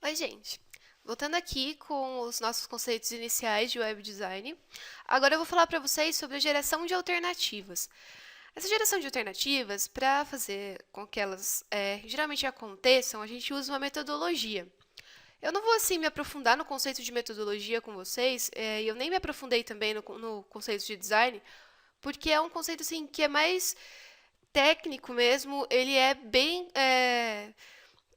Oi, gente. Voltando aqui com os nossos conceitos iniciais de web design, agora eu vou falar para vocês sobre a geração de alternativas. Essa geração de alternativas, para fazer com que elas geralmente aconteçam, a gente usa uma metodologia. Eu não vou assim me aprofundar no conceito de metodologia com vocês, e eu nem me aprofundei também no conceito de design, porque é um conceito assim que é mais técnico mesmo, ele é bem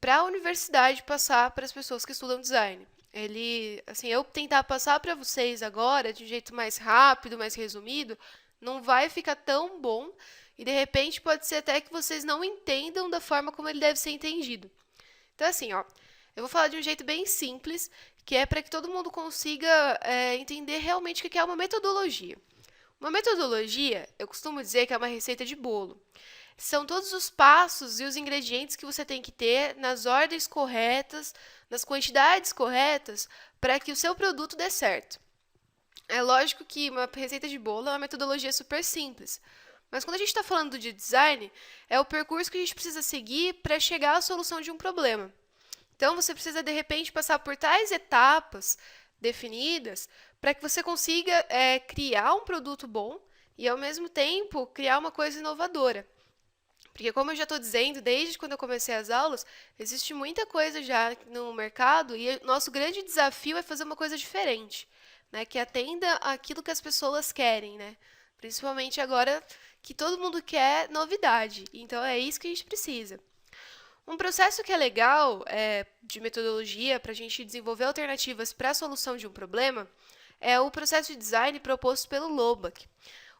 para a universidade passar para as pessoas que estudam design. Ele, assim, eu tentar passar para vocês agora de um jeito mais rápido, mais resumido, não vai ficar tão bom e de repente pode ser até que vocês não entendam da forma como ele deve ser entendido. Então, assim, ó, eu vou falar de um jeito bem simples, que é para que todo mundo consiga entender realmente o que é uma metodologia. Uma metodologia, eu costumo dizer que é uma receita de bolo. São todos os passos e os ingredientes que você tem que ter nas ordens corretas, nas quantidades corretas, para que o seu produto dê certo. É lógico que uma receita de bolo é uma metodologia super simples. Mas quando a gente está falando de design, é o percurso que a gente precisa seguir para chegar à solução de um problema. Então, você precisa, de repente, passar por tais etapas definidas para que você consiga criar um produto bom e, ao mesmo tempo, criar uma coisa inovadora. Porque, como eu já estou dizendo, desde quando eu comecei as aulas, existe muita coisa já no mercado e o nosso grande desafio é fazer uma coisa diferente, né? Que atenda àquilo que as pessoas querem, né? Principalmente agora que todo mundo quer novidade. Então, é isso que a gente precisa. Um processo que é legal de metodologia para a gente desenvolver alternativas para a solução de um problema é o processo de design proposto pelo Loback.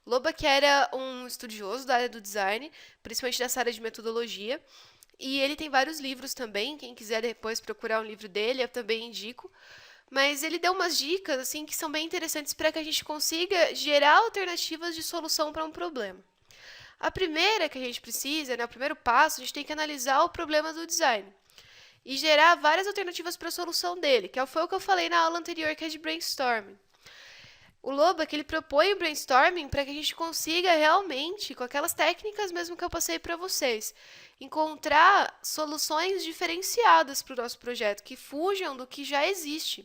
Loback era um estudioso da área do design, principalmente dessa área de metodologia, e ele tem vários livros também. Quem quiser depois procurar um livro dele, eu também indico. Mas ele deu umas dicas assim que são bem interessantes para que a gente consiga gerar alternativas de solução para um problema. A primeira que a gente precisa, né, o primeiro passo, a gente tem que analisar o problema do design e gerar várias alternativas para a solução dele, que foi o que eu falei na aula anterior, que é de brainstorming. O Loback, ele propõe o brainstorming para que a gente consiga realmente, com aquelas técnicas mesmo que eu passei para vocês, encontrar soluções diferenciadas para o nosso projeto, que fujam do que já existe.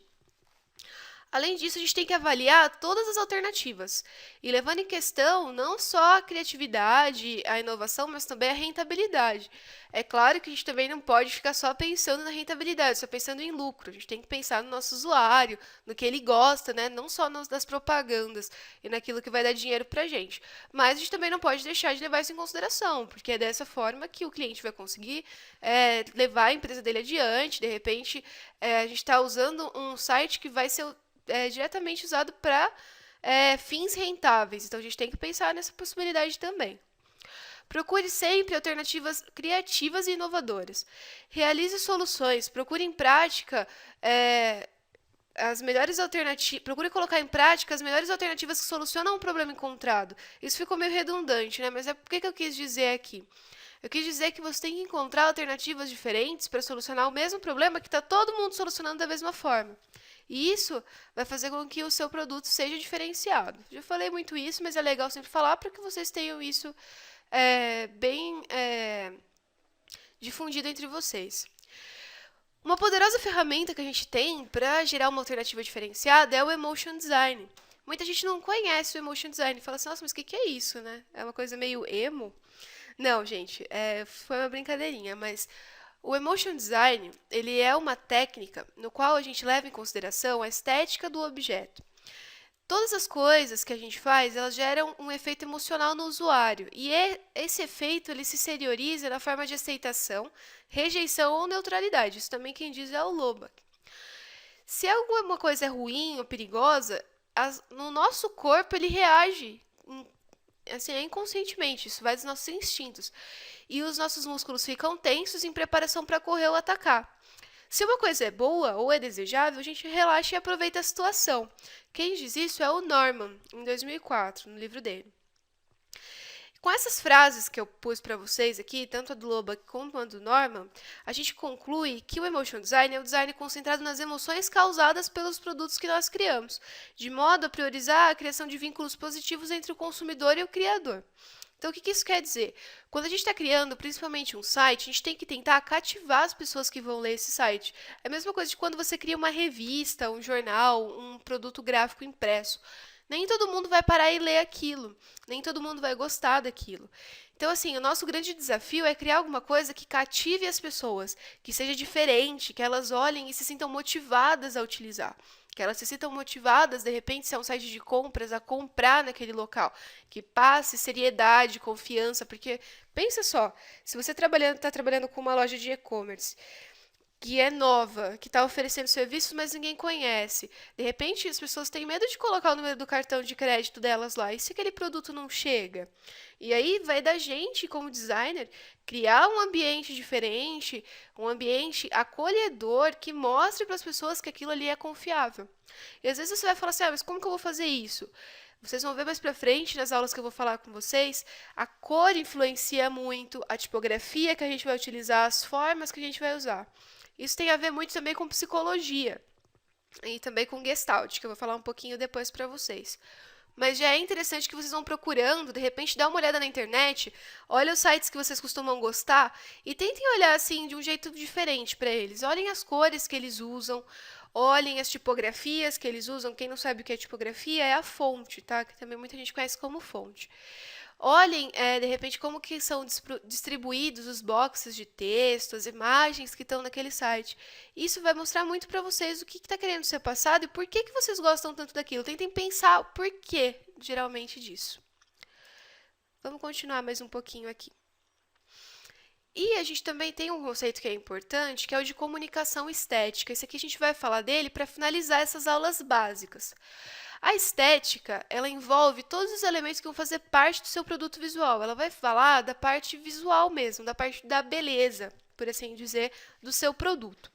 Além disso, a gente tem que avaliar todas as alternativas e levando em questão não só a criatividade, a inovação, mas também a rentabilidade. É claro que a gente também não pode ficar só pensando na rentabilidade, só pensando em lucro. A gente tem que pensar no nosso usuário, no que ele gosta, né? Não só nas propagandas e naquilo que vai dar dinheiro para a gente. Mas a gente também não pode deixar de levar isso em consideração, porque é dessa forma que o cliente vai conseguir levar a empresa dele adiante. De repente, a gente está usando um site que vai ser diretamente usado para fins rentáveis. Então a gente tem que pensar nessa possibilidade também. Procure sempre alternativas criativas e inovadoras. Realize soluções, procure em prática as melhores alternativas, procure colocar em prática as melhores alternativas que solucionam o problema encontrado. Isso ficou meio redundante, né? Mas é por que eu quis dizer aqui? Eu quis dizer que você tem que encontrar alternativas diferentes para solucionar o mesmo problema que está todo mundo solucionando da mesma forma. E isso vai fazer com que o seu produto seja diferenciado. Já falei muito isso, mas é legal sempre falar para que vocês tenham isso bem difundido entre vocês. Uma poderosa ferramenta que a gente tem para gerar uma alternativa diferenciada é o Emotion Design. Muita gente não conhece o Emotion Design e fala assim, nossa, mas o que é isso, né? É uma coisa meio emo? Não, gente, foi uma brincadeirinha, mas o Emotion Design, ele é uma técnica no qual a gente leva em consideração a estética do objeto. Todas as coisas que a gente faz, elas geram um efeito emocional no usuário, e esse efeito ele se exterioriza na forma de aceitação, rejeição ou neutralidade. Isso também quem diz é o Loback. Se alguma coisa é ruim ou perigosa, no nosso corpo ele reage assim, inconscientemente, isso vai dos nossos instintos. E os nossos músculos ficam tensos em preparação para correr ou atacar. Se uma coisa é boa ou é desejável, a gente relaxa e aproveita a situação. Quem diz isso é o Norman, em 2004, no livro dele. Com essas frases que eu pus para vocês aqui, tanto a do Loback como a do Norman, a gente conclui que o Emotion Design é o design concentrado nas emoções causadas pelos produtos que nós criamos, de modo a priorizar a criação de vínculos positivos entre o consumidor e o criador. Então, o que isso quer dizer? Quando a gente está criando, principalmente um site, a gente tem que tentar cativar as pessoas que vão ler esse site. É a mesma coisa de quando você cria uma revista, um jornal, um produto gráfico impresso. Nem todo mundo vai parar e ler aquilo, nem todo mundo vai gostar daquilo. Então, assim, o nosso grande desafio é criar alguma coisa que cative as pessoas, que seja diferente, que elas olhem e se sintam motivadas a utilizar. Que elas se sintam motivadas, de repente, se é um site de compras, a comprar naquele local. Que passe seriedade, confiança, porque pensa só, se você está trabalhando com uma loja de e-commerce que é nova, que está oferecendo serviços, mas ninguém conhece. De repente, as pessoas têm medo de colocar o número do cartão de crédito delas lá. E se aquele produto não chega? E aí vai da gente, como designer, criar um ambiente diferente, um ambiente acolhedor que mostre para as pessoas que aquilo ali é confiável. E às vezes você vai falar assim, mas como que eu vou fazer isso? Vocês vão ver mais pra frente, nas aulas que eu vou falar com vocês, a cor influencia muito, a tipografia que a gente vai utilizar, as formas que a gente vai usar. Isso tem a ver muito também com psicologia e também com Gestalt, que eu vou falar um pouquinho depois para vocês. Mas já é interessante que vocês vão procurando, de repente dá uma olhada na internet, olha os sites que vocês costumam gostar e tentem olhar assim de um jeito diferente para eles. Olhem as cores que eles usam, olhem as tipografias que eles usam. Quem não sabe o que é tipografia é a fonte, tá? Que também muita gente conhece como fonte. Olhem, de repente, como que são distribuídos os boxes de texto, as imagens que estão naquele site. Isso vai mostrar muito para vocês o que está querendo ser passado e por que vocês gostam tanto daquilo. Tentem pensar o porquê, geralmente, disso. Vamos continuar mais um pouquinho aqui. E a gente também tem um conceito que é importante, que é o de comunicação estética. Esse aqui a gente vai falar dele para finalizar essas aulas básicas. A estética, ela envolve todos os elementos que vão fazer parte do seu produto visual. Ela vai falar da parte visual mesmo, da parte da beleza, por assim dizer, do seu produto.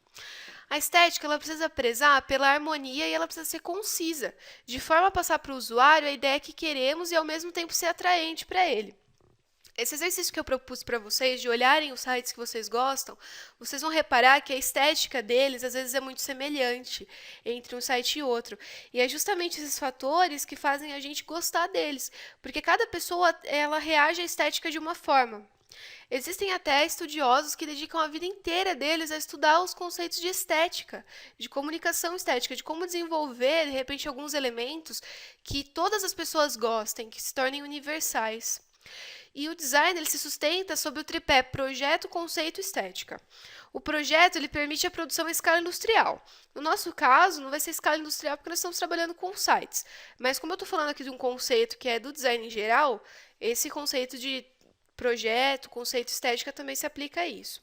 A estética, ela precisa prezar pela harmonia e ela precisa ser concisa, de forma a passar para o usuário a ideia que queremos e ao mesmo tempo ser atraente para ele. Esse exercício que eu propus para vocês, de olharem os sites que vocês gostam, vocês vão reparar que a estética deles, às vezes, é muito semelhante entre um site e outro. E é justamente esses fatores que fazem a gente gostar deles, porque cada pessoa ela reage à estética de uma forma. Existem até estudiosos que dedicam a vida inteira deles a estudar os conceitos de estética, de comunicação estética, de como desenvolver, de repente, alguns elementos que todas as pessoas gostem, que se tornem universais. E o design ele se sustenta sobre o tripé projeto, conceito e estética. O projeto ele permite a produção em escala industrial. No nosso caso, não vai ser escala industrial porque nós estamos trabalhando com sites. Mas como eu estou falando aqui de um conceito que é do design em geral, esse conceito de projeto, conceito e estética também se aplica a isso.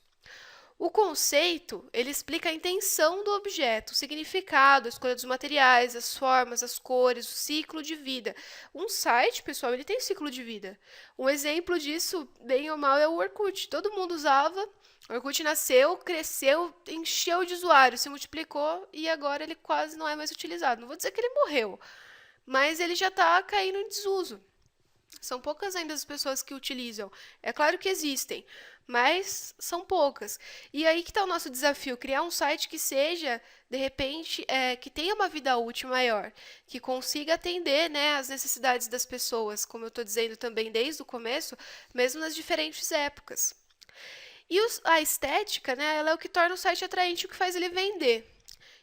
O conceito, ele explica a intenção do objeto, o significado, a escolha dos materiais, as formas, as cores, o ciclo de vida. Um site, pessoal, ele tem ciclo de vida. Um exemplo disso, bem ou mal, é o Orkut. Todo mundo usava, o Orkut nasceu, cresceu, encheu de usuários, se multiplicou e agora ele quase não é mais utilizado. Não vou dizer que ele morreu, mas ele já está caindo em desuso. São poucas ainda as pessoas que utilizam. É claro que existem, mas são poucas. E aí que está o nosso desafio, criar um site que seja, de repente, que tenha uma vida útil maior, que consiga atender, né, as necessidades das pessoas, como eu estou dizendo também desde o começo, mesmo nas diferentes épocas. E a estética, né, ela é o que torna o site atraente, o que faz ele vender.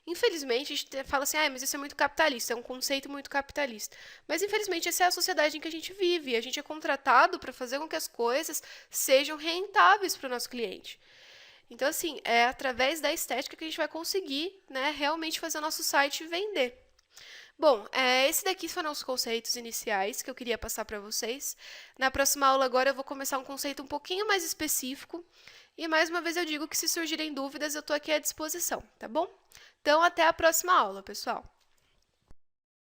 Infelizmente, a gente fala assim, mas isso é muito capitalista, é um conceito muito capitalista. Mas, infelizmente, essa é a sociedade em que a gente vive. E a gente é contratado para fazer com que as coisas sejam rentáveis para o nosso cliente. Então, assim, é através da estética que a gente vai conseguir, né, realmente fazer o nosso site vender. Bom, esse daqui foram os conceitos iniciais que eu queria passar para vocês. Na próxima aula agora eu vou começar um conceito um pouquinho mais específico. E mais uma vez eu digo que se surgirem dúvidas eu estou aqui à disposição, tá bom? Então, até a próxima aula, pessoal!